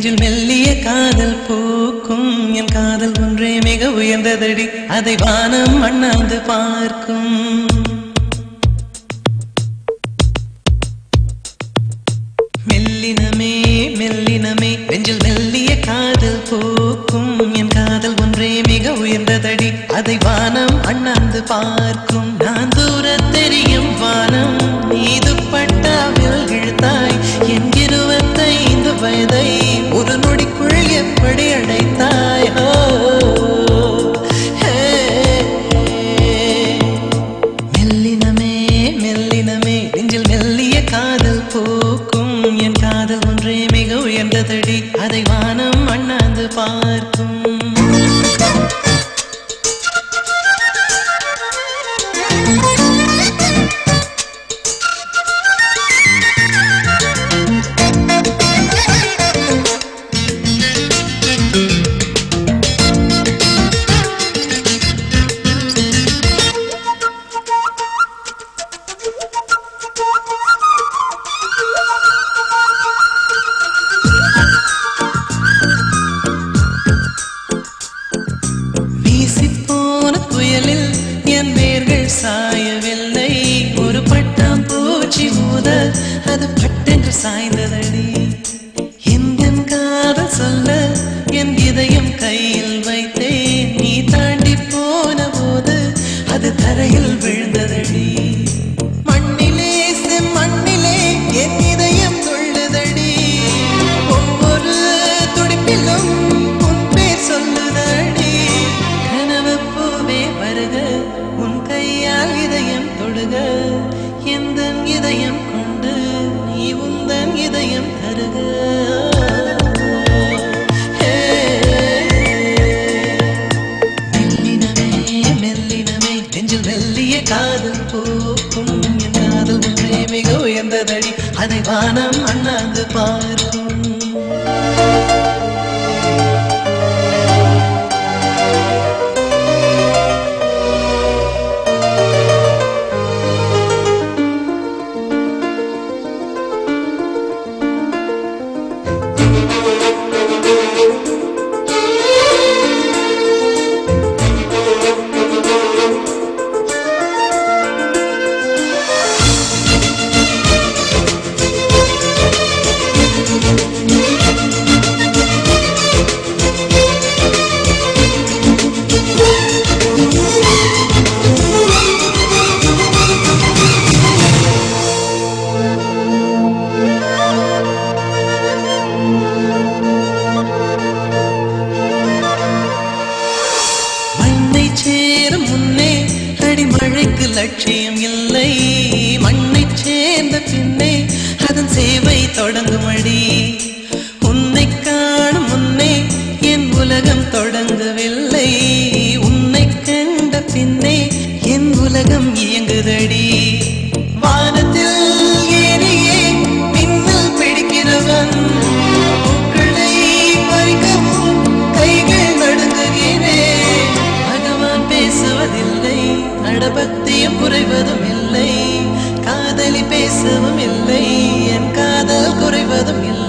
நெஞ்சில் மெல்லிய காதல் பூக்கும் என் காதல் ஒன்றே மிக உயர்ந்ததடி அதை வானம் அண்ணாந்து பார்க்கும் மெல்லினமே மெல்லினமே நெஞ்சில் மெல்லிய காதல் பூக்கும் என் காதல் ஒன்றே மிக உயர்ந்ததடி அதை வானம் அண்ணாந்து பார்க்கும் நான் தூர தெரியும் வானம் மீது பட்டாவில் இழுத்தாய் என் 25 வயதை ஒரு நொடிக்குள் எப்படி அடைத்தாய் மெல்லினமே மெல்லினமே நெஞ்சில் மெல்லிய காதல் பூக்கும் என் காதல் ஒன்றே மிக உயர்ந்ததடி அதை வானம் அண்ணாந்து பார்க்கும் என் வேர்கள் சாயவில்லை ஒரு பட்டாம் பூச்சி மோத அது பட்டென்று சாய்ந்ததடி எந்த காதல் சொல்ல என் இதயம் கையில் வைத்தேன் நீ தாண்டி போன போது அது தரையில் விழுந்ததடி மண்ணிலே செம்மண்ணிலே என் இதயம் துள்ளுதடி ஒவ்வொரு துடிப்பிலும் உன் பேர் சொல்லுதடி கனவு பூவே வருக உன் கையால் இதயம் தொடுக எந்த இதயம் கொண்டு நீ உந்தன் இதயம் தருக மெல்லினமே மெல்லினமே நெஞ்சில் மெல்லிய காதல் பூக்கும் என் காதல் ஒன்றே மிக உயர்ந்ததடி அதை வானம் அண்ணாந்து பார்க்கும் சேரும் முன்னே அடிமழைக்கு லட்சியம் இல்லை மண்ணை சேர்ந்த பின்னே அதன் சேவை தொடங்கும் அடி உன்னை காணும் முன்னே என் உலகம் தொடங்கவில்லை உன்னை கண்ட பின்னே என் உலகம் இயங்குதடி வானத்தில் ஏறியே மின்னல் பிடிக்கிறவன் பூக்களை பறிக்கவும் கைகள் நடுங்குகிறேன் பேசுவதில்லை நடபக்தியும் குறைவதும் இல்லை காதலி பேசவும் இல்லை என் காதல் குறைவதும் இல்லை